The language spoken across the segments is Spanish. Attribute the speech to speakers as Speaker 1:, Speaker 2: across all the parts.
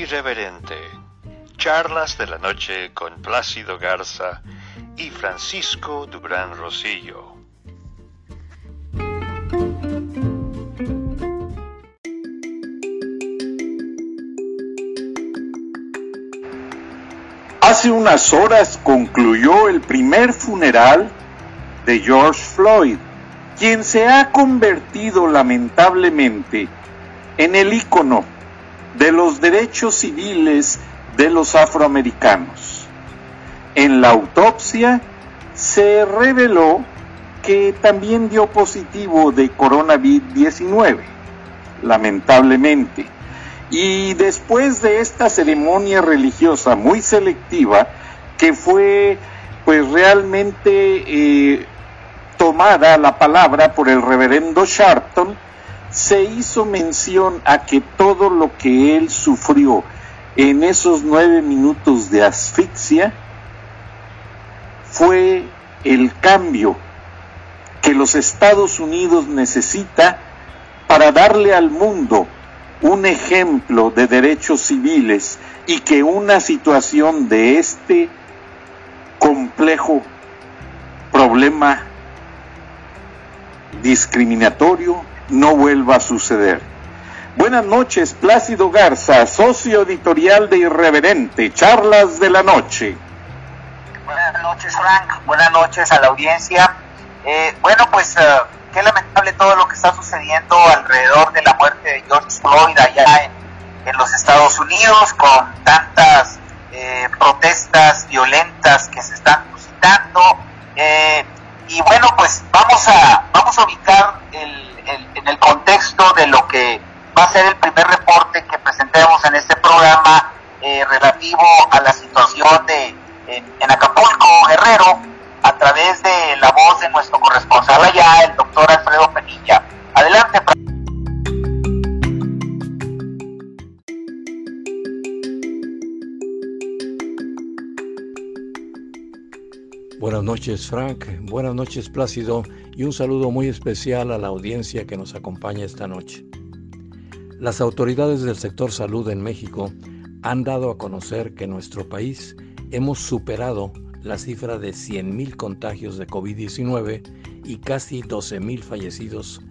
Speaker 1: Irreverente. Charlas de la noche con Plácido Garza y Francisco Dubrán Rosillo.
Speaker 2: Hace unas horas concluyó el primer funeral de George Floyd, quien se ha convertido lamentablemente en el ícono de los derechos civiles de los afroamericanos. En la autopsia se reveló que también dio positivo de coronavirus-19, lamentablemente. Y después de esta ceremonia religiosa muy selectiva, que fue pues realmente tomada la palabra por el reverendo Sharpton, se hizo mención a que todo lo que él sufrió en esos 9 minutos de asfixia fue el cambio que los Estados Unidos necesita para darle al mundo un ejemplo de derechos civiles y que una situación de este complejo problema discriminatorio no vuelva a suceder. Buenas noches, Plácido Garza, socio editorial de Irreverente, Charlas de la Noche.
Speaker 3: Buenas noches, Frank. Buenas noches a la audiencia. Qué lamentable todo lo que está sucediendo alrededor de la muerte de George Floyd allá en los Estados Unidos, con tantas protestas violentas que se están suscitando. Vamos a ubicar en el contexto de lo que va a ser el primer reporte que presentemos en este programa relativo a la situación en Acapulco, Guerrero, a través de la voz de nuestro corresponsal allá, el doctor Alfredo Penilla. Adelante.
Speaker 4: Buenas noches, Frank. Buenas noches, Plácido, y un saludo muy especial a la audiencia que nos acompaña esta noche. Las autoridades del sector salud en México han dado a conocer que en nuestro país hemos superado la cifra de 100,000 contagios de COVID-19 y casi 12,000 fallecidos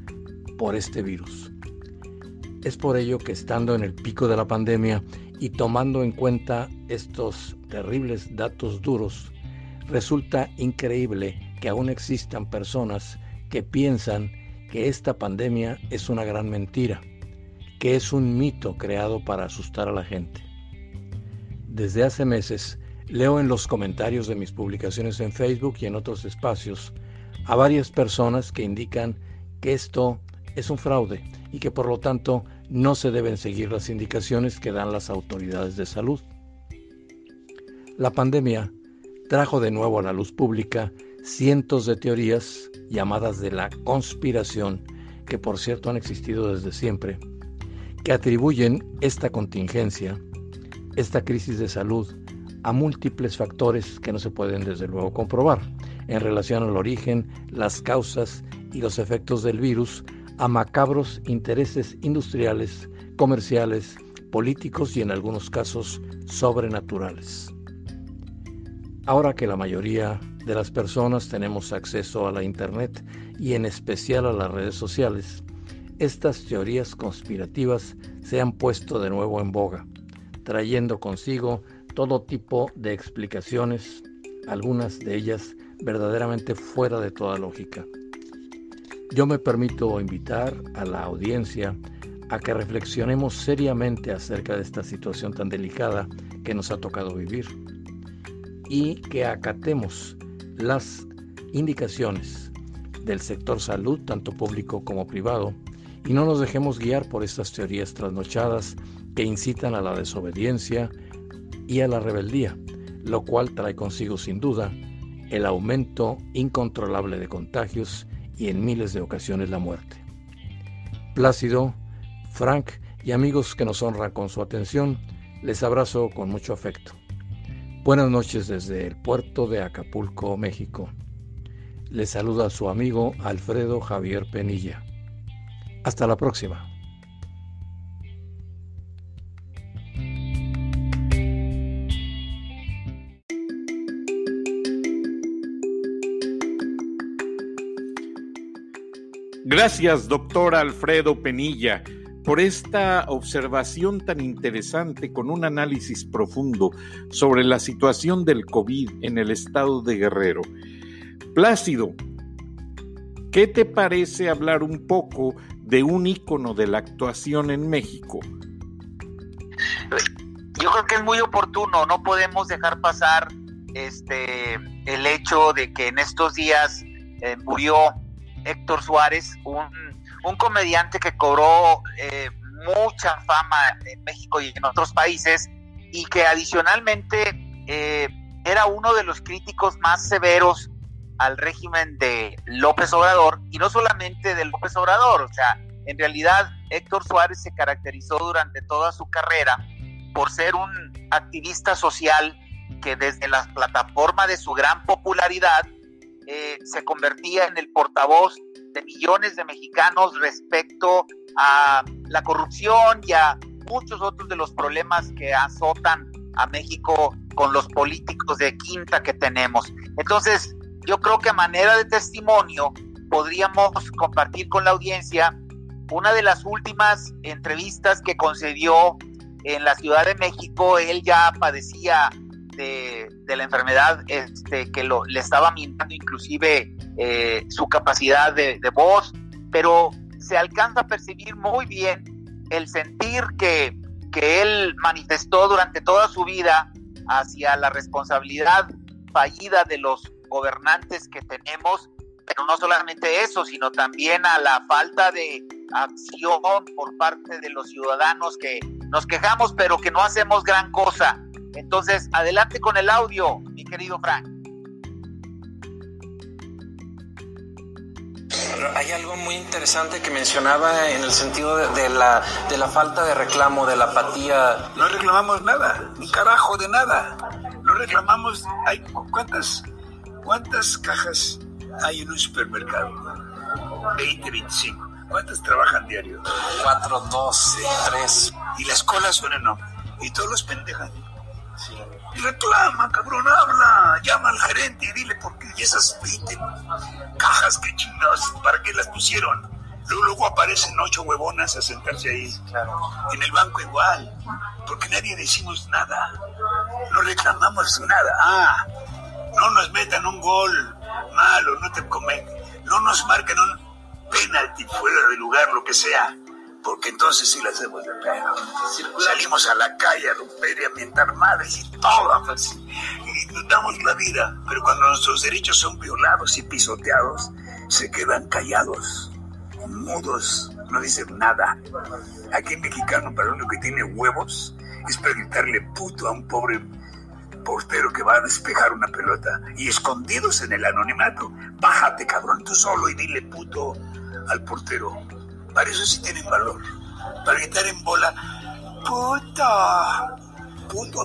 Speaker 4: por este virus. Es por ello que, estando en el pico de la pandemia y tomando en cuenta estos terribles datos duros, resulta increíble que aún existan personas que piensan que esta pandemia es una gran mentira, que es un mito creado para asustar a la gente. Desde hace meses leo en los comentarios de mis publicaciones en Facebook y en otros espacios a varias personas que indican que esto es un fraude y que por lo tanto no se deben seguir las indicaciones que dan las autoridades de salud. La pandemia trajo de nuevo a la luz pública cientos de teorías llamadas de la conspiración, que por cierto han existido desde siempre, que atribuyen esta contingencia, esta crisis de salud, a múltiples factores que no se pueden desde luego comprobar en relación al origen, las causas y los efectos del virus, a macabros intereses industriales, comerciales, políticos y en algunos casos sobrenaturales. Ahora que la mayoría de las personas tenemos acceso a la Internet y en especial a las redes sociales, estas teorías conspirativas se han puesto de nuevo en boga, trayendo consigo todo tipo de explicaciones, algunas de ellas verdaderamente fuera de toda lógica. Yo me permito invitar a la audiencia a que reflexionemos seriamente acerca de esta situación tan delicada que nos ha tocado vivir y que acatemos las indicaciones del sector salud, tanto público como privado, y no nos dejemos guiar por estas teorías trasnochadas que incitan a la desobediencia y a la rebeldía, lo cual trae consigo sin duda el aumento incontrolable de contagios y en miles de ocasiones la muerte. Plácido, Frank y amigos que nos honran con su atención, les abrazo con mucho afecto. Buenas noches desde el puerto de Acapulco, México. Les saluda su amigo Alfredo Javier Penilla. Hasta la próxima.
Speaker 2: Gracias, doctor Alfredo Penilla, por esta observación tan interesante con un análisis profundo sobre la situación del COVID en el estado de Guerrero. Plácido, ¿qué te parece hablar un poco de un ícono de la actuación en México?
Speaker 3: Yo creo que es muy oportuno, no podemos dejar pasar el hecho de que en estos días murió Héctor Suárez, un comediante que cobró mucha fama en México y en otros países, y que adicionalmente era uno de los críticos más severos al régimen de López Obrador, y no solamente de López Obrador. O sea, en realidad Héctor Suárez se caracterizó durante toda su carrera por ser un activista social que desde la plataforma de su gran popularidad se convertía en el portavoz de millones de mexicanos respecto a la corrupción y a muchos otros de los problemas que azotan a México con los políticos de quinta que tenemos. Entonces, yo creo que a manera de testimonio podríamos compartir con la audiencia una de las últimas entrevistas que concedió en la Ciudad de México. Él ya padecía de la enfermedad que le estaba minando inclusive su capacidad de voz, pero se alcanza a percibir muy bien el sentir que él manifestó durante toda su vida hacia la responsabilidad fallida de los gobernantes que tenemos, pero no solamente eso, sino también a la falta de acción por parte de los ciudadanos que nos quejamos, pero que no hacemos gran cosa. Entonces, adelante con el audio, mi querido Frank.
Speaker 5: Hay algo muy interesante que mencionaba en el sentido de la falta de reclamo, de la apatía.
Speaker 6: No reclamamos nada, ni carajo de nada. No reclamamos. ¿Cuántas cajas hay en un supermercado? 20, 25. ¿Cuántas trabajan diario?
Speaker 5: 4, 2, 3.
Speaker 6: Y las colas son enormes. Y todos los pendejan. Sí. Reclama, cabrón, habla, llama al gerente y dile por qué. Y esas 20 cajas, que chingados, ¿para qué las pusieron? Luego aparecen 8 huevonas a sentarse ahí. Claro. En el banco igual, porque nadie decimos nada. No reclamamos nada. No nos metan un gol malo, no nos marquen un penalti fuera de lugar, lo que sea. Porque entonces sí la hacemos de pedo. Salimos a la calle a romper y a mentar madres y todo, pues, y nos damos la vida. Pero cuando nuestros derechos son violados y pisoteados, se quedan callados, mudos, no dicen nada. Aquí en mexicano, para lo que tiene huevos, es para gritarle puto a un pobre portero que va a despejar una pelota, y escondidos en el anonimato, bájate, cabrón, tú solo y dile puto al portero. Para eso sí tienen valor. Para gritar en bola, puto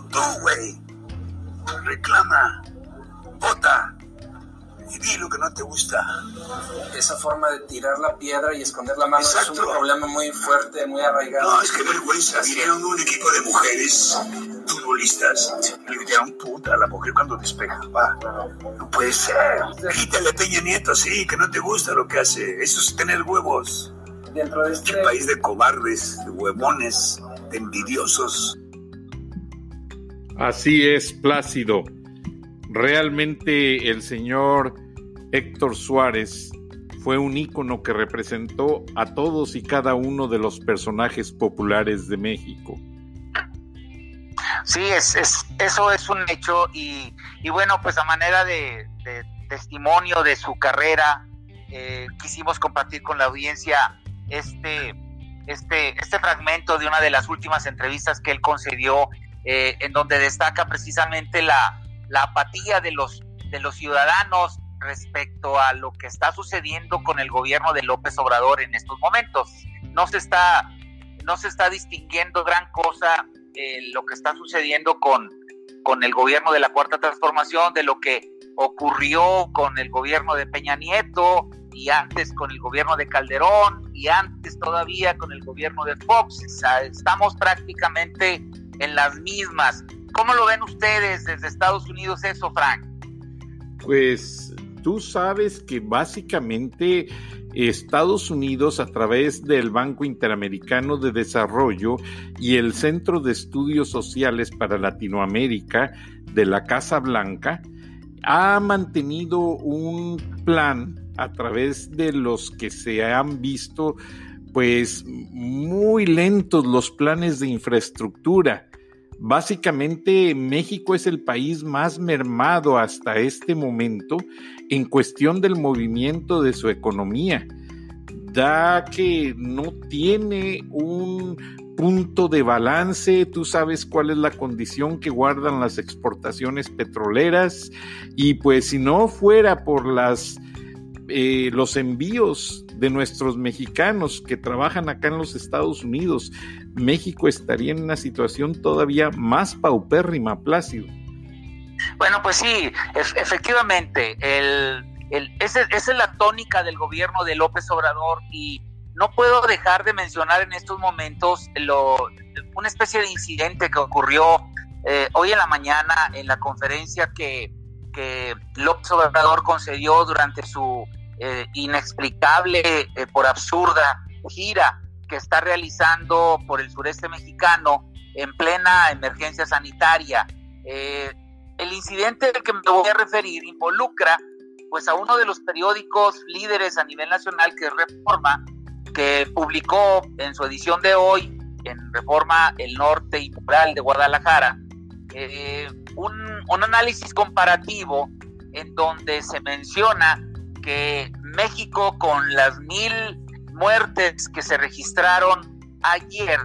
Speaker 6: tú, güey. Reclama, vota y di lo que no te gusta.
Speaker 5: Esa forma de tirar la piedra y esconder la mano. Exacto. Es un problema muy fuerte, muy arraigado.
Speaker 6: No, es que vergüenza. Vinieron un equipo de mujeres futbolistas. Le gritaron puta a la mujer cuando despeja. No puede ser. Quítale a Peña Nieto, sí, que no te gusta lo que hace. Eso es tener huevos.
Speaker 5: Dentro de
Speaker 6: este país de cobardes, de huevones, de envidiosos.
Speaker 2: Así es, Plácido. Realmente el señor Héctor Suárez fue un ícono que representó a todos y cada uno de los personajes populares de México.
Speaker 3: Sí, eso es un hecho, y bueno, pues a manera de testimonio de su carrera, quisimos compartir con la audiencia este fragmento de una de las últimas entrevistas que él concedió, en donde destaca precisamente la apatía de los ciudadanos respecto a lo que está sucediendo con el gobierno de López Obrador en estos momentos. No se está distinguiendo gran cosa lo que está sucediendo con el gobierno de la Cuarta Transformación, de lo que ocurrió con el gobierno de Peña Nieto, y antes con el gobierno de Calderón, y antes todavía con el gobierno de Fox. O sea, estamos prácticamente en las mismas. ¿Cómo lo ven ustedes desde Estados Unidos eso, Frank?
Speaker 2: Pues tú sabes que básicamente Estados Unidos, a través del Banco Interamericano de Desarrollo y el Centro de Estudios Sociales para Latinoamérica de la Casa Blanca, ha mantenido un plan a través de los que se han visto pues muy lentos los planes de infraestructura. Básicamente México es el país más mermado hasta este momento en cuestión del movimiento de su economía. Da que no tiene un punto de balance. Tú sabes cuál es la condición que guardan las exportaciones petroleras, y pues si no fuera por los envíos de nuestros mexicanos que trabajan acá en los Estados Unidos, México estaría en una situación todavía más paupérrima, Plácido.
Speaker 3: Bueno, pues sí, efectivamente, esa es la tónica del gobierno de López Obrador, y no puedo dejar de mencionar en estos momentos una especie de incidente que ocurrió hoy en la mañana en la conferencia que López Obrador concedió durante su inexplicable, por absurda gira que está realizando por el sureste mexicano en plena emergencia sanitaria. El incidente al que me voy a referir involucra pues a uno de los periódicos líderes a nivel nacional, que es Reforma, que publicó en su edición de hoy, en Reforma El Norte y Mural de Guadalajara, un análisis comparativo en donde se menciona que México, con las 1,000 muertes que se registraron ayer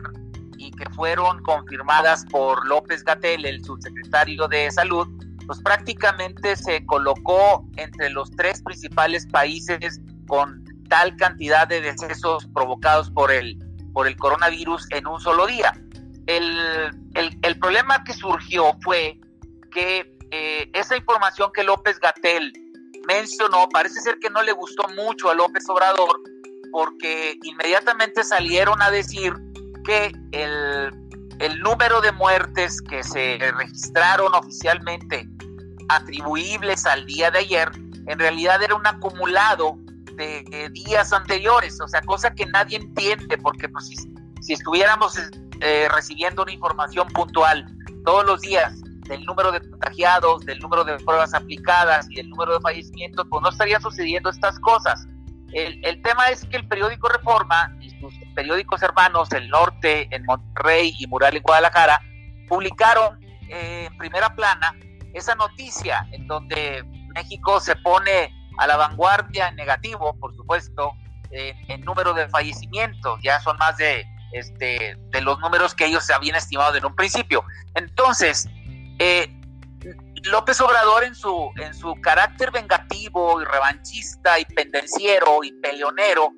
Speaker 3: y que fueron confirmadas por López-Gatell, el subsecretario de Salud, pues prácticamente se colocó entre los 3 principales países con tal cantidad de decesos provocados por el coronavirus en un solo día. El problema que surgió fue que esa información que López-Gatell mencionó parece ser que no le gustó mucho a López Obrador, porque inmediatamente salieron a decir que el número de muertes que se registraron oficialmente atribuibles al día de ayer en realidad era un acumulado de días anteriores, o sea, cosa que nadie entiende, porque pues, si estuviéramos recibiendo una información puntual todos los días del número de contagiados, del número de pruebas aplicadas y del número de fallecimientos, pues no estarían sucediendo estas cosas. El tema es que el periódico Reforma y sus periódicos hermanos, El Norte en Monterrey y Mural en Guadalajara, publicaron en primera plana esa noticia en donde México se pone a la vanguardia en negativo, por supuesto, en número de fallecimientos. Ya son más de los números que ellos se habían estimado en un principio. Entonces, López Obrador, en su carácter vengativo y revanchista y pendenciero y peleonero,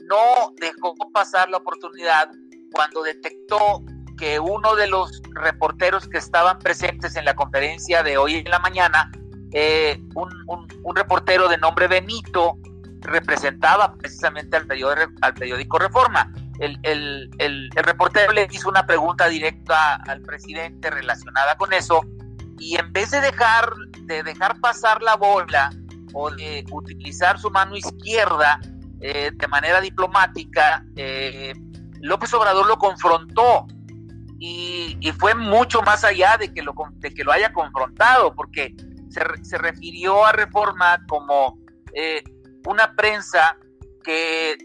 Speaker 3: no dejó pasar la oportunidad cuando detectó que uno de los reporteros que estaban presentes en la conferencia de hoy en la mañana, un reportero de nombre Benito, representaba precisamente al periódico Reforma. El reportero le hizo una pregunta directa al presidente relacionada con eso, y en vez de dejar pasar la bola o de utilizar su mano izquierda de manera diplomática, López Obrador lo confrontó, y fue mucho más allá de que lo haya confrontado, porque se refirió a Reforma como una prensa que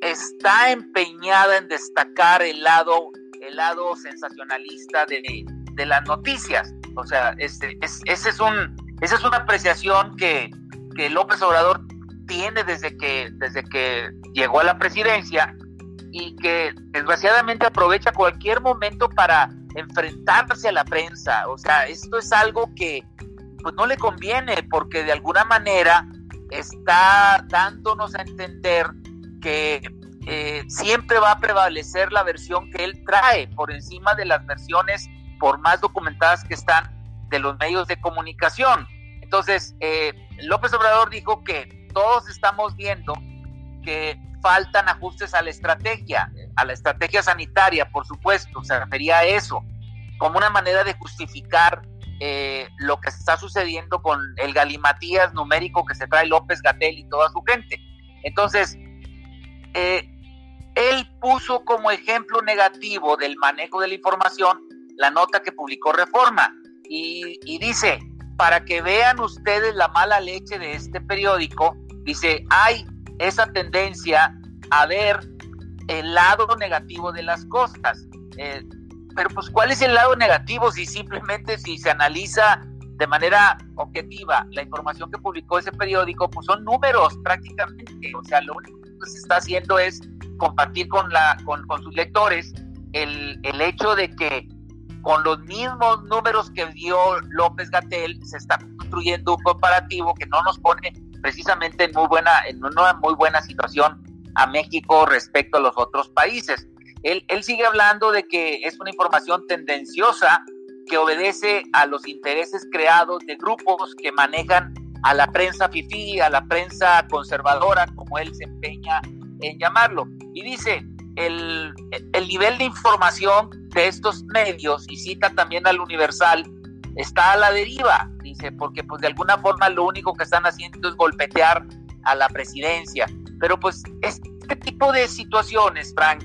Speaker 3: está empeñada en destacar el lado sensacionalista de las noticias. O sea, esa es una apreciación que López Obrador tiene desde que llegó a la presidencia, y que desgraciadamente aprovecha cualquier momento para enfrentarse a la prensa. O sea, esto es algo que pues no le conviene, porque de alguna manera está dándonos a entender que siempre va a prevalecer la versión que él trae por encima de las versiones, por más documentadas que están, de los medios de comunicación. Entonces, López Obrador dijo que todos estamos viendo que faltan ajustes a la estrategia sanitaria, por supuesto. Se refería a eso como una manera de justificar lo que está sucediendo con el galimatías numérico que se trae López-Gatell y toda su gente. Entonces, él puso como ejemplo negativo del manejo de la información la nota que publicó Reforma y dice, para que vean ustedes la mala leche de este periódico, dice, hay esa tendencia a ver el lado negativo de las cosas. Pero pues, ¿cuál es el lado negativo si simplemente si se analiza de manera objetiva la información que publicó ese periódico? Pues son números prácticamente, o sea, lo único que se está haciendo es compartir con sus lectores el hecho de que con los mismos números que dio López-Gatell se está construyendo un comparativo que no nos pone precisamente en una muy buena situación a México respecto a los otros países. Él sigue hablando de que es una información tendenciosa que obedece a los intereses creados de grupos que manejan a la prensa fifí, a la prensa conservadora, como él se empeña en llamarlo. Y dice, el nivel de información de estos medios, y cita también al Universal, está a la deriva, dice, porque pues de alguna forma lo único que están haciendo es golpetear a la presidencia. Pero pues este tipo de situaciones, Frank,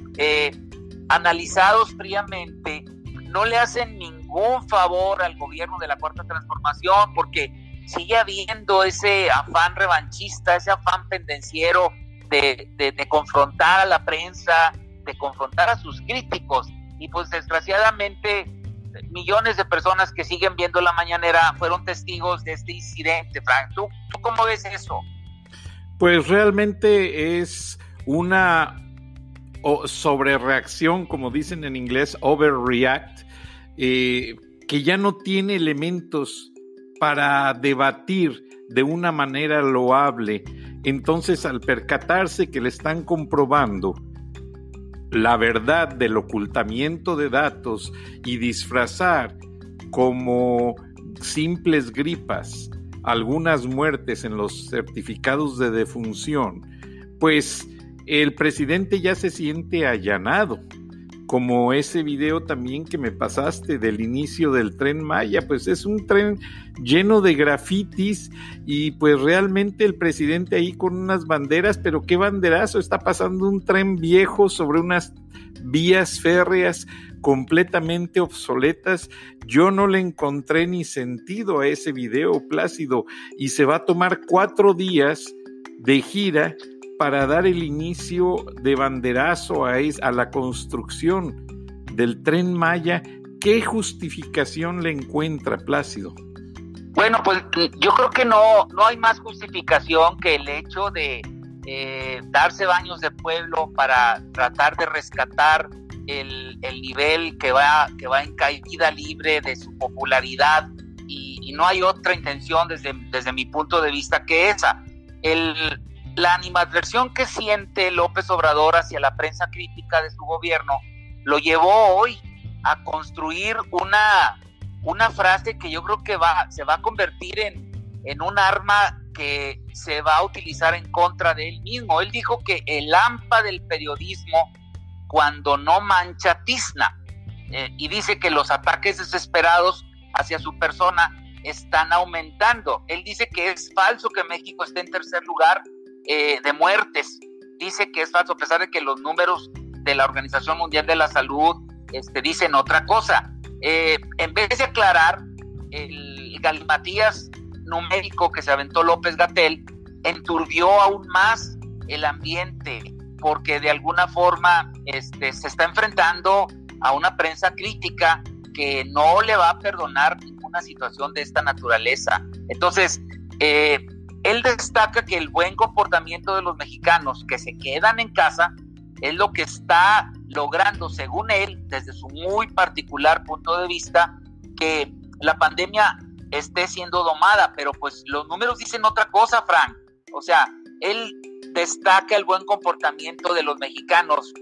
Speaker 3: analizados fríamente, no le hacen ningún favor al gobierno de la Cuarta Transformación, porque sigue habiendo ese afán revanchista, ese afán pendenciero de confrontar a la prensa, de confrontar a sus críticos, y pues desgraciadamente millones de personas que siguen viendo la mañanera fueron testigos de este incidente. Frank, ¿tú cómo ves eso?
Speaker 2: Pues realmente es una sobrereacción, como dicen en inglés, overreact, que ya no tiene elementos para debatir de una manera loable. Entonces, al percatarse que le están comprobando la verdad del ocultamiento de datos y disfrazar como simples gripas algunas muertes en los certificados de defunción, pues el presidente ya se siente allanado, como ese video también que me pasaste del inicio del Tren Maya. Pues es un tren lleno de grafitis y pues realmente el presidente ahí con unas banderas, pero qué banderazo, está pasando un tren viejo sobre unas vías férreas completamente obsoletas. Yo no le encontré ni sentido a ese video, Plácido, y se va a tomar 4 días de gira para dar el inicio de banderazo a la construcción del Tren Maya. ¿Qué justificación le encuentra, Plácido?
Speaker 3: Bueno, pues yo creo que no hay más justificación que el hecho de darse baños de pueblo para tratar de rescatar el nivel que va en caída libre de su popularidad, y no hay otra intención desde mi punto de vista que esa. La animadversión que siente López Obrador hacia la prensa crítica de su gobierno lo llevó hoy a construir una frase que yo creo que se va a convertir en un arma que se va a utilizar en contra de él mismo. Él dijo que el hampa del periodismo, cuando no mancha, tizna, y dice que los ataques desesperados hacia su persona están aumentando. Él dice que es falso que México esté en tercer lugar de muertes. Dice que es falso, a pesar de que los números de la Organización Mundial de la Salud dicen otra cosa. En vez de aclarar el galimatías numérico que se aventó López-Gatell, enturbió aún más el ambiente, porque de alguna forma se está enfrentando a una prensa crítica que no le va a perdonar ninguna situación de esta naturaleza. Entonces, él destaca que el buen comportamiento de los mexicanos que se quedan en casa es lo que está logrando, según él, desde su muy particular punto de vista, que la pandemia esté siendo domada. Pero pues los números dicen otra cosa, Frank. O sea, él destaca el buen comportamiento de los mexicanos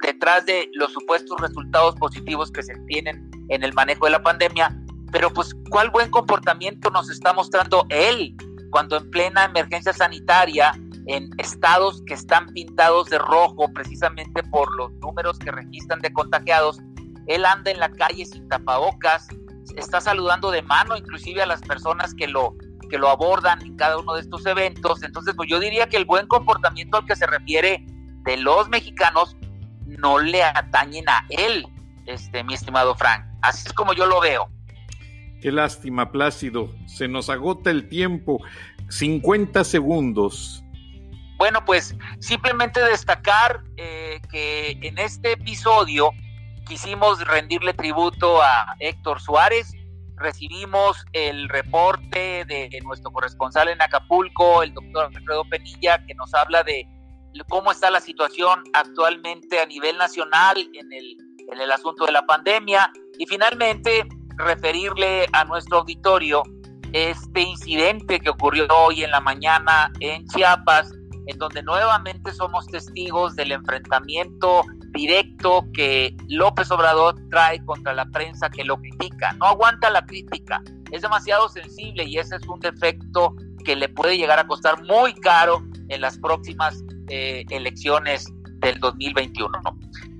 Speaker 3: detrás de los supuestos resultados positivos que se tienen en el manejo de la pandemia. Pero pues, ¿cuál buen comportamiento nos está mostrando él cuando en plena emergencia sanitaria, en estados que están pintados de rojo precisamente por los números que registran de contagiados, él anda en la calle sin tapabocas, está saludando de mano inclusive a las personas que lo abordan en cada uno de estos eventos. Entonces, pues yo diría que el buen comportamiento al que se refiere de los mexicanos no le atañen a él, mi estimado Frank. Así es como yo lo veo.
Speaker 2: Qué lástima, Plácido. Se nos agota el tiempo. 50 segundos.
Speaker 3: Bueno, pues simplemente destacar que en este episodio quisimos rendirle tributo a Héctor Suárez. Recibimos el reporte de nuestro corresponsal en Acapulco, el doctor Alfredo Penilla, que nos habla de cómo está la situación actualmente a nivel nacional en el asunto de la pandemia, y finalmente referirle a nuestro auditorio este incidente que ocurrió hoy en la mañana en Chiapas, en donde nuevamente somos testigos del enfrentamiento directo que López Obrador trae contra la prensa que lo critica. No aguanta la crítica, es demasiado sensible, y ese es un defecto que le puede llegar a costar muy caro en las próximas elecciones del 2021.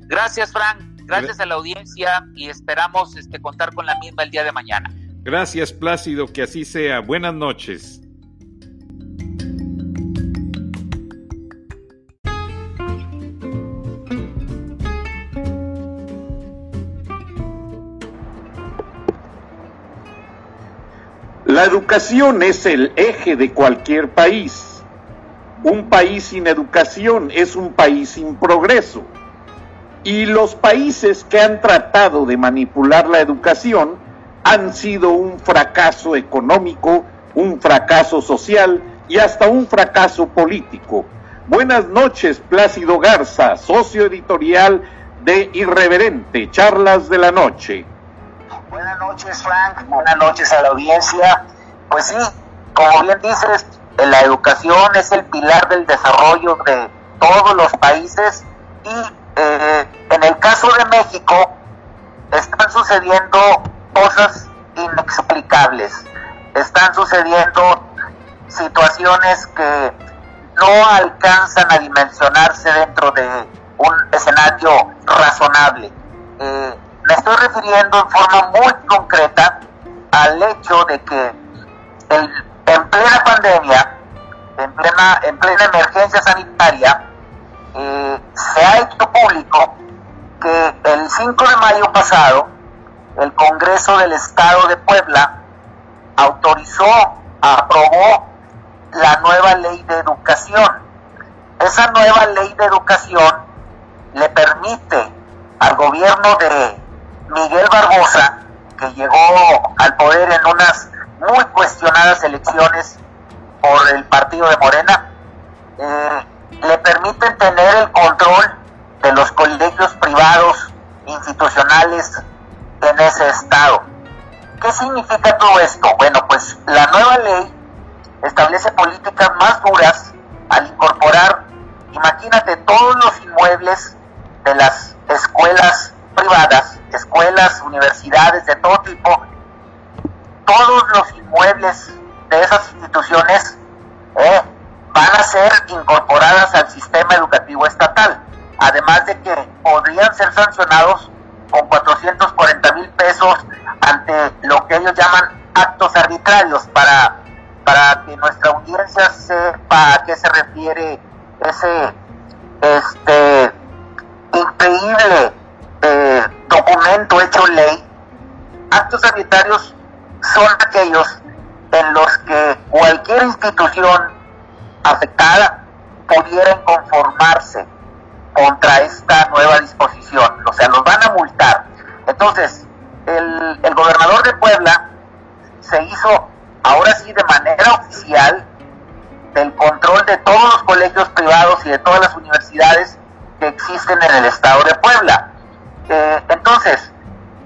Speaker 3: Gracias, Frank, gracias a la audiencia, y esperamos contar con la misma el día de mañana.
Speaker 2: Gracias, Plácido, que así sea. Buenas noches. La educación es el eje de cualquier país. Un país sin educación es un país sin progreso. Y los países que han tratado de manipular la educación han sido un fracaso económico, un fracaso social y hasta un fracaso político. Buenas noches, Plácido Garza, socio editorial de Irreverente, Charlas de la Noche.
Speaker 3: Buenas noches, Frank, buenas noches a la audiencia. Pues sí, como bien dices, la educación es el pilar del desarrollo de todos los países, y en el caso de México están sucediendo cosas inexplicables, están sucediendo situaciones que no alcanzan a dimensionarse dentro de un escenario razonable. Me estoy refiriendo en forma muy concreta al hecho de que en plena pandemia, en plena emergencia sanitaria, se ha hecho público que el 5 de mayo pasado el Congreso del Estado de Puebla aprobó la nueva ley de educación. Esa nueva ley de educación le permite al gobierno de Miguel Barbosa, que llegó al poder en unas muy cuestionadas elecciones por el partido de Morena, le permiten tener el control de los colegios privados institucionales en ese estado. ¿Qué significa todo esto? Bueno, pues la nueva ley establece políticas más duras al incorporar, imagínate, todos los inmuebles de las escuelas privadas, escuelas, universidades de todo tipo, todos los inmuebles de esas instituciones van a ser incorporadas al sistema educativo estatal, además de que podrían ser sancionados con 440,000 pesos ante lo que ellos llaman actos arbitrarios, para que nuestra audiencia sepa a qué se refiere ese increíble documento hecho ley. Actos arbitrarios son aquellos en los que cualquier institución afectada pudiera inconformarse contra esta nueva disposición, o sea, los van a multar. Entonces, el gobernador de Puebla se hizo, ahora sí, de manera oficial, del control de todos los colegios privados y de todas las universidades que existen en el estado de Puebla. Entonces,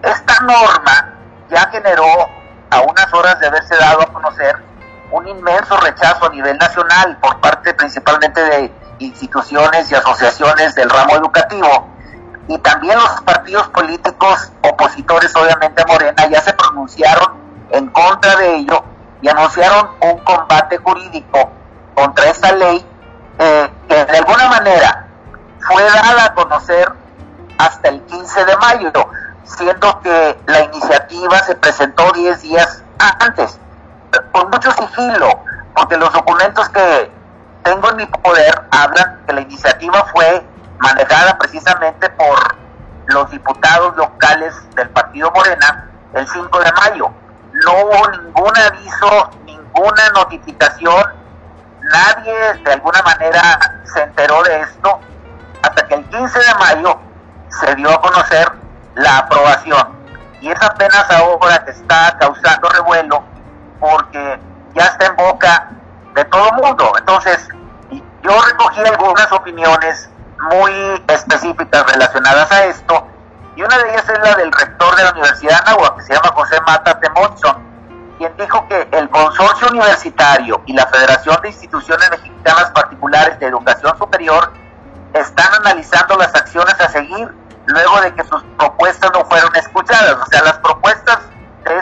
Speaker 3: esta norma ya generó, a unas horas de haberse dado a conocer, un inmenso rechazo a nivel nacional por parte principalmente de instituciones y asociaciones del ramo educativo, y también los partidos políticos opositores, obviamente a Morena, ya se pronunciaron en contra de ello y anunciaron un combate jurídico contra esta ley, que de alguna manera fue dada a conocer hasta el 15 de mayo. siendo que la iniciativa se presentó 10 días antes, con mucho sigilo, porque los documentos que tengo en mi poder hablan que la iniciativa fue manejada precisamente por los diputados locales del partido Morena el 5 de mayo. No hubo ningún aviso, ninguna notificación, nadie de alguna manera se enteró de esto hasta que el 15 de mayo se dio a conocer la aprobación. Y es apenas ahora que está causando revuelo porque ya está en boca de todo el mundo. Entonces, yo recogí algunas opiniones muy específicas relacionadas a esto, y una de ellas es la del rector de la Universidad de Anáhuac, que se llama José Mata Temonson, quien dijo que el consorcio universitario y la Federación de Instituciones Mexicanas Particulares de Educación Superior están analizando las acciones a seguir luego de que sus propuestas no fueron escuchadas. O sea, las propuestas de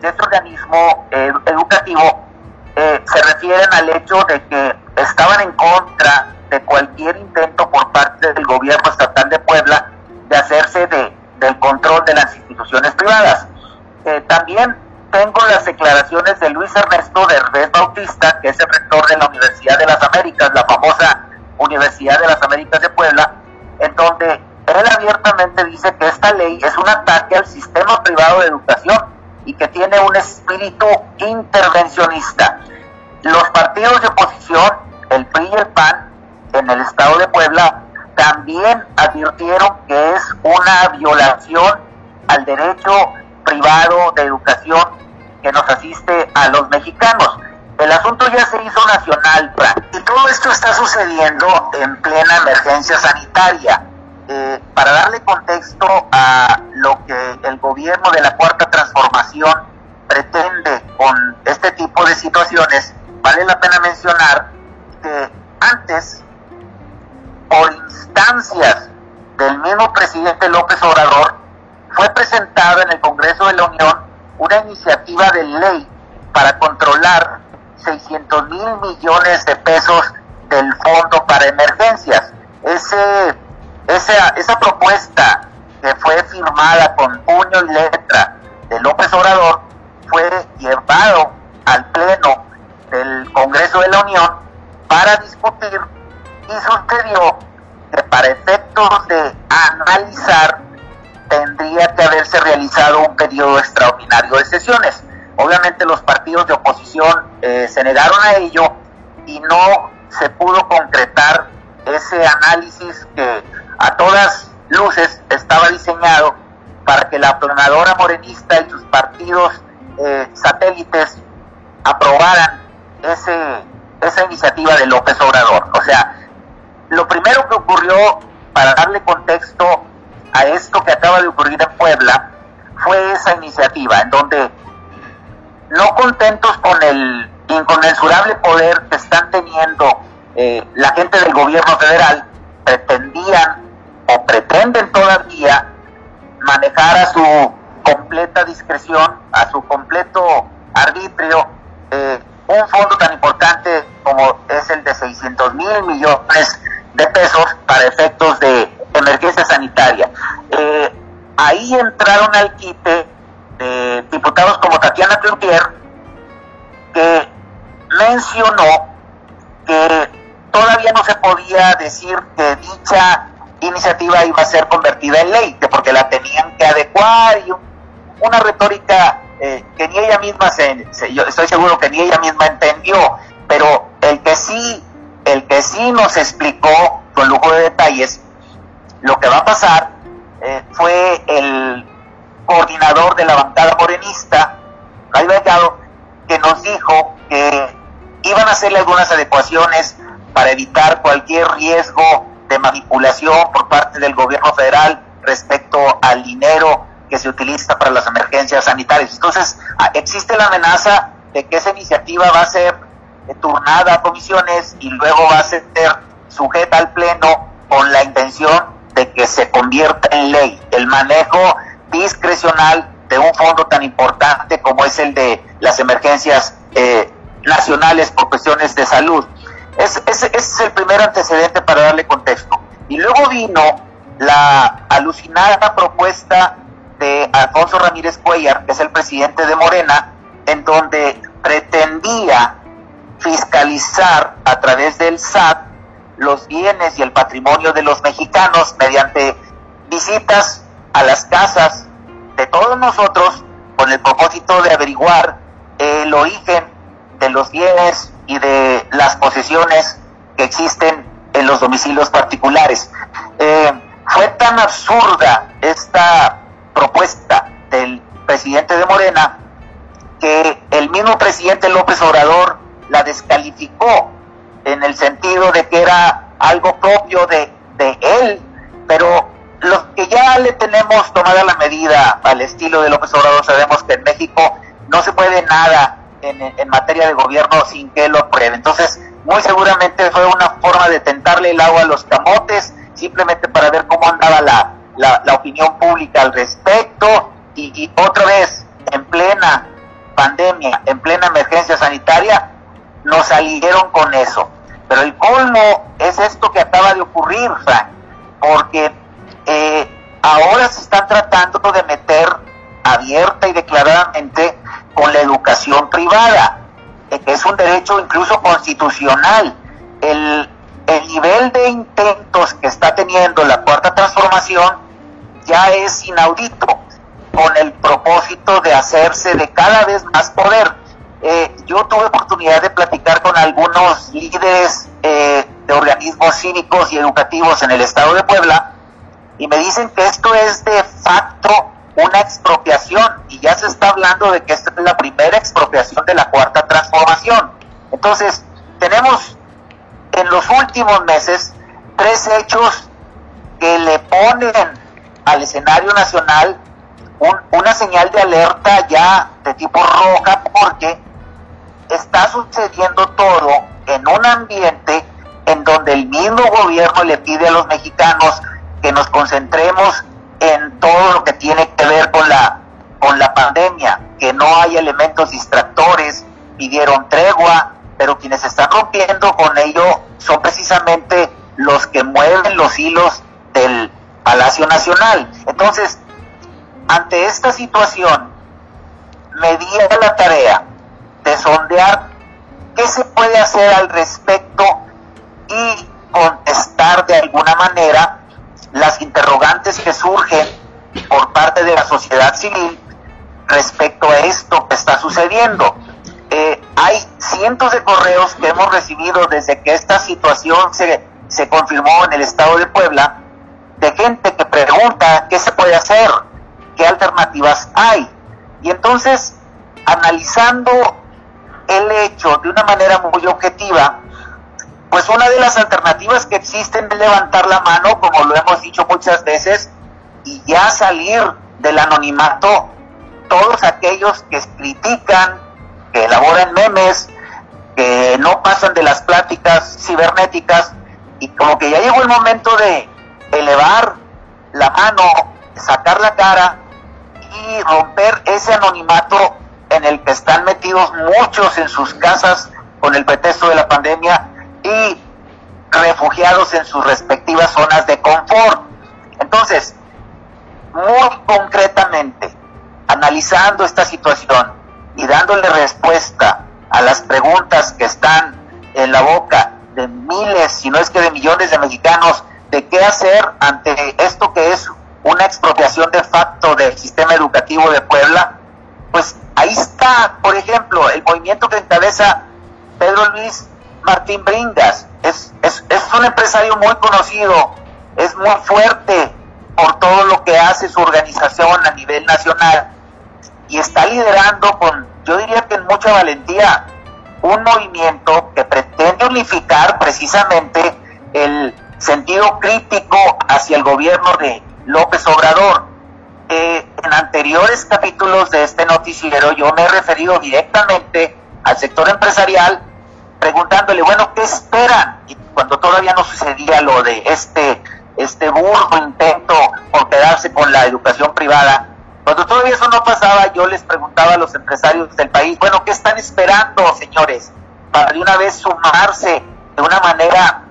Speaker 3: este organismo educativo se refieren al hecho de que estaban en contra de cualquier intento por parte del gobierno estatal de Puebla de hacerse del control de las instituciones privadas. También tengo las declaraciones de Luis Ernesto Derbez Bautista, que es el rector de la Universidad de las Américas, la famosa Universidad de las Américas de Puebla, en donde él abiertamente dice que esta ley es un ataque al sistema privado de educación y que tiene un espíritu intervencionista. Los partidos de oposición, el PRI y el PAN, en el estado de Puebla, también advirtieron que es una violación al derecho privado de educación que nos asiste a los mexicanos. El asunto ya se hizo nacional, y todo esto está sucediendo en plena emergencia sanitaria. Para darle contexto a lo que el gobierno de la Cuarta Transformación pretende con este tipo de situaciones, vale la pena mencionar que antes, por instancias del mismo presidente López Obrador, fue presentada en el Congreso de la Unión una iniciativa de ley para controlar 600 mil millones de pesos del Fondo para Emergencias. Esa propuesta, que fue firmada con puño y letra de López Obrador, fue llevado al Pleno del Congreso de la Unión para discutir, y sucedió que para efectos de analizar tendría que haberse realizado un periodo extraordinario de sesiones. Obviamente los partidos de oposición se negaron a ello y no se pudo concretar ese análisis que a todas luces estaba diseñado para que la aplanadora morenista y sus partidos satélites aprobaran esa iniciativa de López Obrador. O sea, lo primero que ocurrió, para darle contexto a esto que acaba de ocurrir en Puebla, fue esa iniciativa en donde, no contentos con el inconmensurable poder que están teniendo la gente del gobierno federal, pretendían o pretenden todavía manejar a su completa discreción, a su completo arbitrio, un fondo tan importante como es el de 600 mil millones de pesos para efectos de emergencia sanitaria. Ahí entraron al quite diputados como Tatiana Cloutier, que mencionó que todavía no se podía decir que dicha iniciativa iba a ser convertida en ley, que porque la tenían que adecuar, y una retórica que ni ella misma yo estoy seguro que ni ella misma entendió, pero el que sí nos explicó con lujo de detalles lo que va a pasar fue el coordinador de la bancada morenista, Ray Delgado, que nos dijo que iban a hacerle algunas adecuaciones para evitar cualquier riesgo de manipulación por parte del gobierno federal respecto al dinero que se utiliza para las emergencias sanitarias. Entonces, existe la amenaza de que esa iniciativa va a ser turnada a comisiones y luego va a ser sujeta al Pleno con la intención de que se convierta en ley el manejo discrecional de un fondo tan importante como es el de las emergencias nacionales por cuestiones de salud. Ese es el primer antecedente para darle contexto. Y luego vino la alucinada propuesta de Alfonso Ramírez Cuellar, que es el presidente de Morena, en donde pretendía fiscalizar a través del SAT los bienes y el patrimonio de los mexicanos mediante visitas a las casas de todos nosotros con el propósito de averiguar el origen de los bienes y de las posesiones que existen en los domicilios particulares. Fue tan absurda esta propuesta del presidente de Morena que el mismo presidente López Obrador la descalificó en el sentido de que era algo propio de él, pero los que ya le tenemos tomada la medida al estilo de López Obrador sabemos que en México no se puede nada en materia de gobierno sin que lo apruebe. Entonces, muy seguramente fue una forma de tentarle el agua a los camotes, simplemente para ver cómo andaba la opinión pública al respecto, y otra vez, en plena pandemia, en plena emergencia sanitaria, nos salieron con eso. Pero el colmo es esto que acaba de ocurrir, Frank, porque ahora se están tratando de meter abierta y declaradamente con la educación privada, que es un derecho incluso constitucional. El nivel de intentos que está teniendo la Cuarta Transformación ya es inaudito, con el propósito de hacerse de cada vez más poder. Yo tuve oportunidad de platicar con algunos líderes de organismos cívicos y educativos en el estado de Puebla, y me dicen que esto es de facto una expropiación, y ya se está hablando de que esta es la primera expropiación de la Cuarta Transformación. Entonces, tenemos en los últimos meses 3 hechos que le ponen al escenario nacional una señal de alerta ya de tipo roja, porque está sucediendo todo en un ambiente en donde el mismo gobierno le pide a los mexicanos que nos concentremos en todo lo que tiene que ver con la pandemia, que no hay elementos distractores. Pidieron tregua, pero quienes están rompiendo con ello son precisamente los que mueven los hilos del Palacio Nacional. Entonces, ante esta situación, me di a la tarea de sondear qué se puede hacer al respecto y contestar de alguna manera las interrogantes que surgen por parte de la sociedad civil respecto a esto que está sucediendo. Hay cientos de correos que hemos recibido desde que esta situación se confirmó en el estado de Puebla, de gente que pregunta qué se puede hacer, qué alternativas hay. Y entonces, analizando el hecho de una manera muy objetiva, pues una de las alternativas que existen es levantar la mano, como lo hemos dicho muchas veces, y ya salir del anonimato todos aquellos que critican, que elaboran memes, que no pasan de las pláticas cibernéticas, y como que ya llegó el momento de elevar la mano, sacar la cara y romper ese anonimato en el que están metidos muchos en sus casas con el pretexto de la pandemia y refugiados en sus respectivas zonas de confort. Entonces, muy concretamente, analizando esta situación y dándole respuesta a las preguntas que están en la boca de miles, si no es que de millones de mexicanos, de qué hacer ante esto que es una expropiación de facto del sistema educativo de Puebla, pues ahí está, por ejemplo, el movimiento que encabeza Pedro Luis Martín Bringas. Es un empresario muy conocido, es muy fuerte por todo lo que hace su organización a nivel nacional, y está liderando con, yo diría que en mucha valentía, un movimiento que pretende unificar precisamente el sentido crítico hacia el gobierno de López Obrador. En anteriores capítulos de este noticiero yo me he referido directamente al sector empresarial, preguntándole, bueno, ¿qué esperan? Y cuando todavía no sucedía lo de este burdo intento por quedarse con la educación privada, cuando todavía eso no pasaba, yo les preguntaba a los empresarios del país, bueno, ¿qué están esperando, señores? Para de una vez sumarse de una manera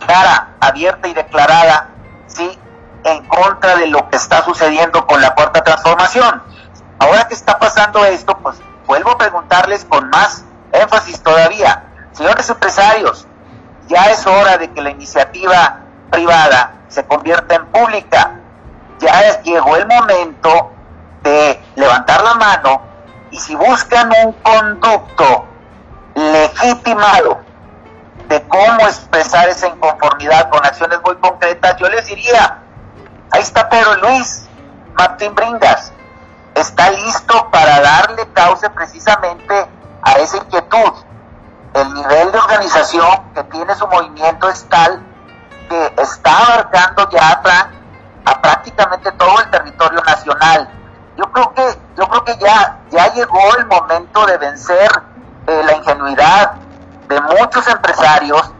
Speaker 3: clara, abierta y declarada, ¿sí? en contra de lo que está sucediendo con la Cuarta Transformación. Ahora que está pasando esto, pues vuelvo a preguntarles con más énfasis todavía, señores empresarios, ya es hora de que la iniciativa privada se convierta en pública. Ya llegó el momento de levantar la mano, y si buscan un conducto legitimado de cómo expresar esa inconformidad con acciones muy concretas, yo les diría, ahí está Pedro Luis Martín Bringas, está listo para darle cauce precisamente a esa inquietud. El nivel de organización que tiene su movimiento es tal que está abarcando ya a prácticamente todo el territorio nacional. Yo creo que ya llegó el momento de vencer la ingenuidad de muchos empresarios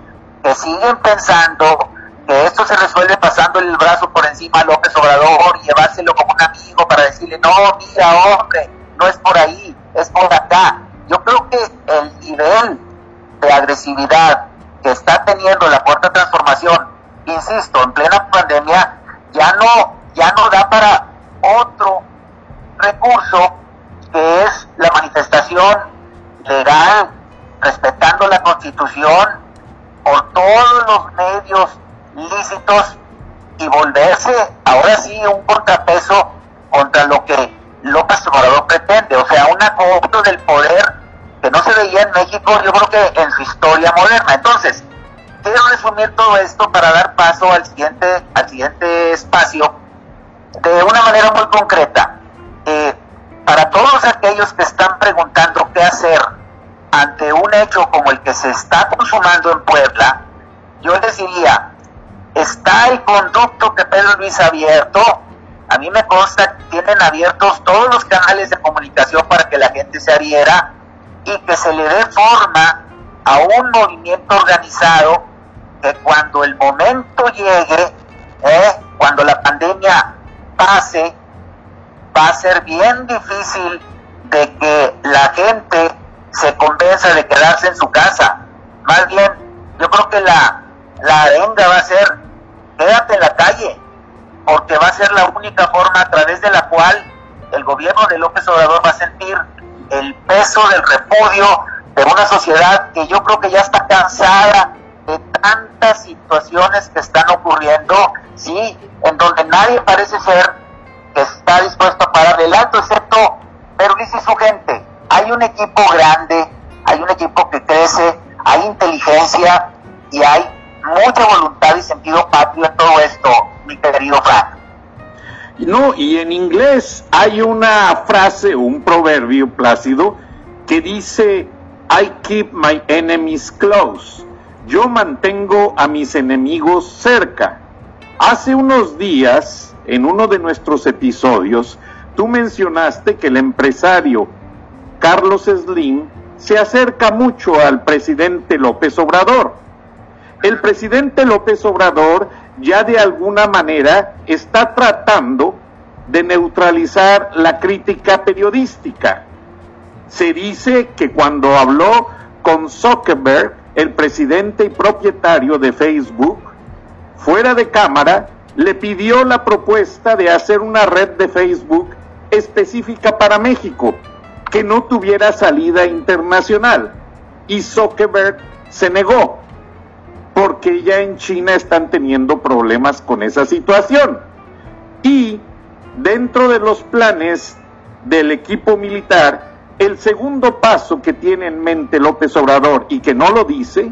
Speaker 3: que siguen pensando que esto se resuelve pasando el brazo por encima a López Obrador y llevárselo como un amigo para decirle, no, mira, hombre, no es por ahí, es por acá. Yo creo que el nivel de agresividad que está teniendo la Cuarta Transformación, insisto, en plena pandemia, ya no da para otro recurso, que es la manifestación legal, respetando la Constitución, por todos los medios lícitos, y volverse ahora sí un contrapeso contra lo que López Obrador pretende, o sea, un acopio del poder que no se veía en México, yo creo que en su historia moderna. Entonces, quiero resumir todo esto para dar paso al siguiente espacio de una manera muy concreta. Para todos aquellos que están preguntando qué hacer ante un hecho como el que se está consumando en Puebla, yo les diría, está el conducto que Pedro Luis ha abierto. A mí me consta que tienen abiertos todos los canales de comunicación para que la gente se adhiera y que se le dé forma a un movimiento organizado que cuando el momento llegue, cuando la pandemia pase, va a ser bien difícil de que la gente se convenza de quedarse en su casa. Más bien, yo creo que la arenga va a ser, quédate en la calle, porque va a ser la única forma a través de la cual el gobierno de López Obrador va a sentir el peso del repudio de una sociedad que yo creo que ya está cansada de tantas situaciones que están ocurriendo, sí, en donde nadie parece ser que está dispuesto a parar el alto, excepto Pedro Luis y su gente. Hay un equipo grande, hay un equipo que crece, hay inteligencia y hay mucha voluntad y sentido patrio en todo esto, mi querido Frank.
Speaker 2: No, y en inglés hay una frase, un proverbio, Plácido, que dice, I keep my enemies close. Yo mantengo a mis enemigos cerca. Hace unos días, en uno de nuestros episodios, tú mencionaste que el empresario Carlos Slim se acerca mucho al presidente López Obrador. El presidente López Obrador ya de alguna manera está tratando de neutralizar la crítica periodística. Se dice que cuando habló con Zuckerberg, el presidente y propietario de Facebook, fuera de cámara, le pidió la propuesta de hacer una red de Facebook específica para México, que no tuviera salida internacional, y Zuckerberg se negó, porque ya en China están teniendo problemas con esa situación. Y dentro de los planes del equipo militar, el segundo paso que tiene en mente López Obrador, y que no lo dice,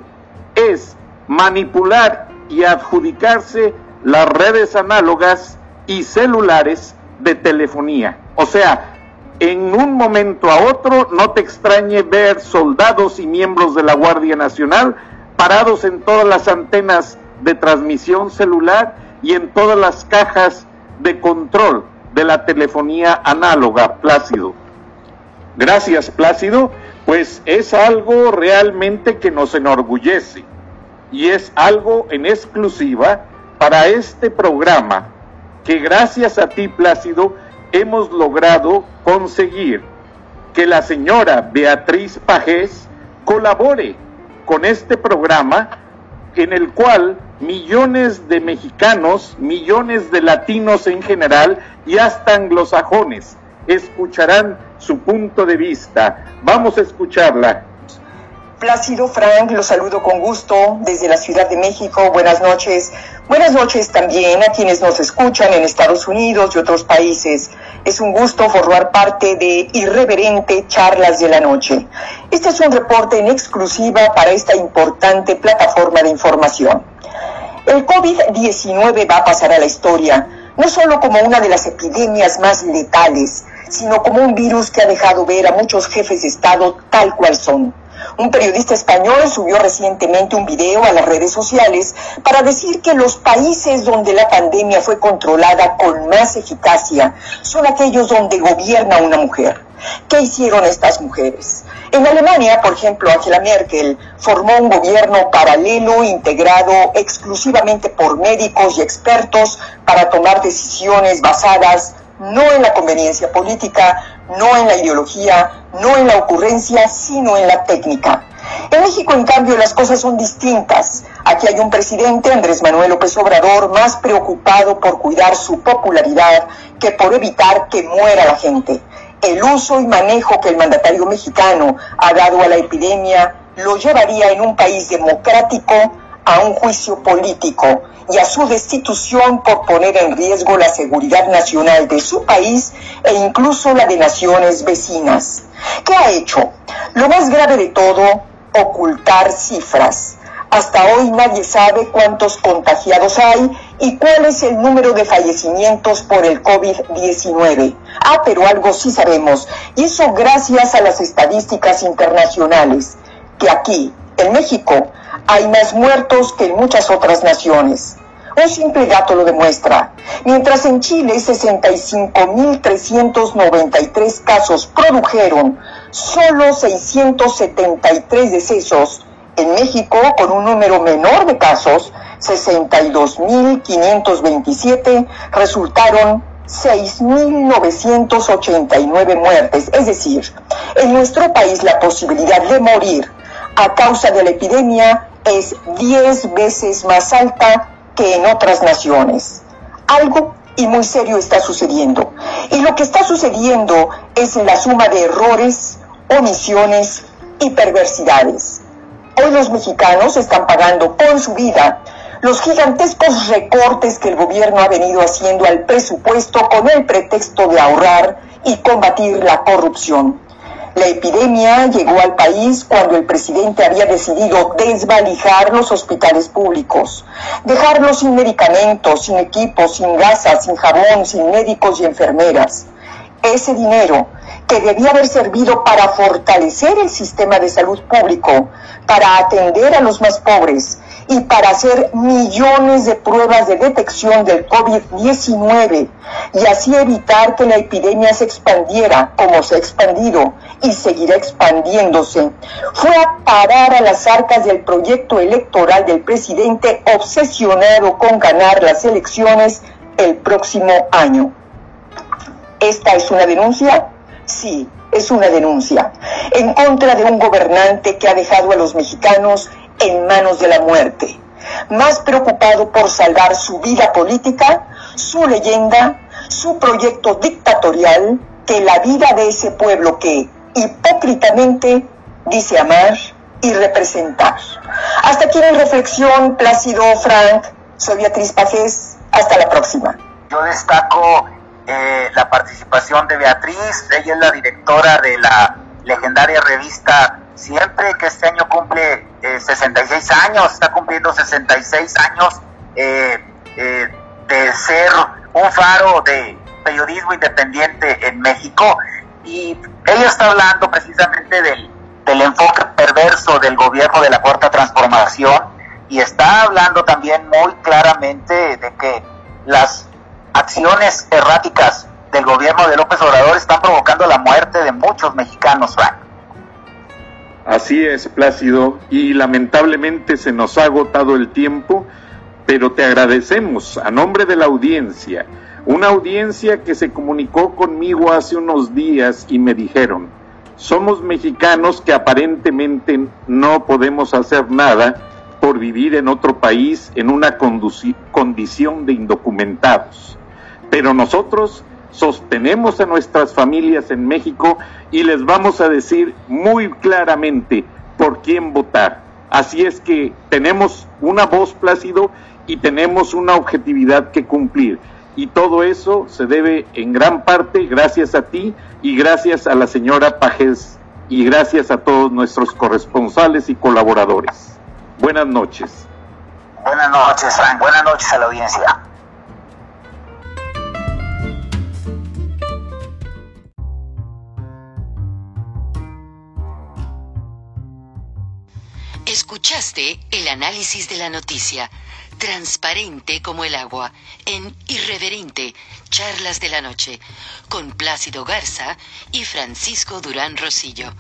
Speaker 2: es manipular y adjudicarse las redes análogas y celulares de telefonía. O sea, en un momento a otro no te extrañe ver soldados y miembros de la Guardia Nacional parados en todas las antenas de transmisión celular y en todas las cajas de control de la telefonía análoga, Plácido. Gracias, Plácido, pues es algo realmente que nos enorgullece y es algo en exclusiva para este programa que gracias a ti, Plácido, hemos logrado conseguir que la señora Beatriz Pajés colabore con este programa en el cual millones de mexicanos, millones de latinos en general y hasta anglosajones escucharán su punto de vista. Vamos a escucharla.
Speaker 7: Plácido, Frank, los saludo con gusto desde la Ciudad de México. Buenas noches. Buenas noches también a quienes nos escuchan en Estados Unidos y otros países. Es un gusto formar parte de Irreverente Charlas de la Noche. Este es un reporte en exclusiva para esta importante plataforma de información. El COVID-19 va a pasar a la historia, no solo como una de las epidemias más letales, sino como un virus que ha dejado ver a muchos jefes de Estado tal cual son. Un periodista español subió recientemente un video a las redes sociales para decir que los países donde la pandemia fue controlada con más eficacia son aquellos donde gobierna una mujer. ¿Qué hicieron estas mujeres? En Alemania, por ejemplo, Angela Merkel formó un gobierno paralelo integrado exclusivamente por médicos y expertos para tomar decisiones basadas no en la conveniencia política, no en la ideología, no en la ocurrencia, sino en la técnica. En México, en cambio, las cosas son distintas. Aquí hay un presidente, Andrés Manuel López Obrador, más preocupado por cuidar su popularidad que por evitar que muera la gente. El uso y manejo que el mandatario mexicano ha dado a la epidemia lo llevaría en un país democrático a un juicio político y a su destitución por poner en riesgo la seguridad nacional de su país e incluso la de naciones vecinas. ¿Qué ha hecho? Lo más grave de todo, ocultar cifras. Hasta hoy nadie sabe cuántos contagiados hay y cuál es el número de fallecimientos por el COVID-19. Pero algo sí sabemos, y eso gracias a las estadísticas internacionales, que aquí, en México, hay más muertos que en muchas otras naciones. Un simple dato lo demuestra. Mientras en Chile 65.393 casos produjeron solo 673 decesos, en México, con un número menor de casos, 62.527, resultaron 6.989 muertes. Es decir, en nuestro país la posibilidad de morir a causa de la epidemia es 10 veces más alta que en otras naciones. Algo y muy serio está sucediendo. Y lo que está sucediendo es la suma de errores, omisiones y perversidades. Hoy los mexicanos están pagando con su vida los gigantescos recortes que el gobierno ha venido haciendo al presupuesto con el pretexto de ahorrar y combatir la corrupción. La epidemia llegó al país cuando el presidente había decidido desvalijar los hospitales públicos, dejarlos sin medicamentos, sin equipos, sin gasas, sin jabón, sin médicos y enfermeras. Ese dinero, que debía haber servido para fortalecer el sistema de salud público, para atender a los más pobres y para hacer millones de pruebas de detección del COVID-19 y así evitar que la epidemia se expandiera como se ha expandido y seguirá expandiéndose, fue a parar a las arcas del proyecto electoral del presidente obsesionado con ganar las elecciones el próximo año. ¿Esta es una denuncia? Sí, es una denuncia en contra de un gobernante que ha dejado a los mexicanos en manos de la muerte, más preocupado por salvar su vida política, su leyenda, su proyecto dictatorial, que la vida de ese pueblo que hipócritamente dice amar y representar. Hasta aquí mi reflexión, Plácido, Frank. Soy Beatriz Pajés. Hasta la próxima.
Speaker 3: Yo destaco la participación de Beatriz. Ella es la directora de la legendaria revista Siempre, que este año cumple 66 años, está cumpliendo 66 años de ser un faro de periodismo independiente en México, y ella está hablando precisamente del enfoque perverso del gobierno de la Cuarta Transformación, y está hablando también muy claramente de que las acciones erráticas del gobierno de López Obrador están provocando la muerte de muchos mexicanos, Frank.
Speaker 2: Así es, Plácido, y lamentablemente se nos ha agotado el tiempo, pero te agradecemos a nombre de la audiencia, una audiencia que se comunicó conmigo hace unos días y me dijeron: somos mexicanos que aparentemente no podemos hacer nada por vivir en otro país en una condición de indocumentados. Pero nosotros sostenemos a nuestras familias en México y les vamos a decir muy claramente por quién votar. Así es que tenemos una voz, Plácido, y tenemos una objetividad que cumplir. Y todo eso se debe en gran parte gracias a ti y gracias a la señora Pajés y gracias a todos nuestros corresponsales y colaboradores. Buenas noches.
Speaker 3: Buenas noches, Frank. Buenas noches a la audiencia.
Speaker 8: Escuchaste el análisis de la noticia, transparente como el agua, en Irreverente, Charlas de la Noche, con Plácido Garza y Francisco Durán Rosillo.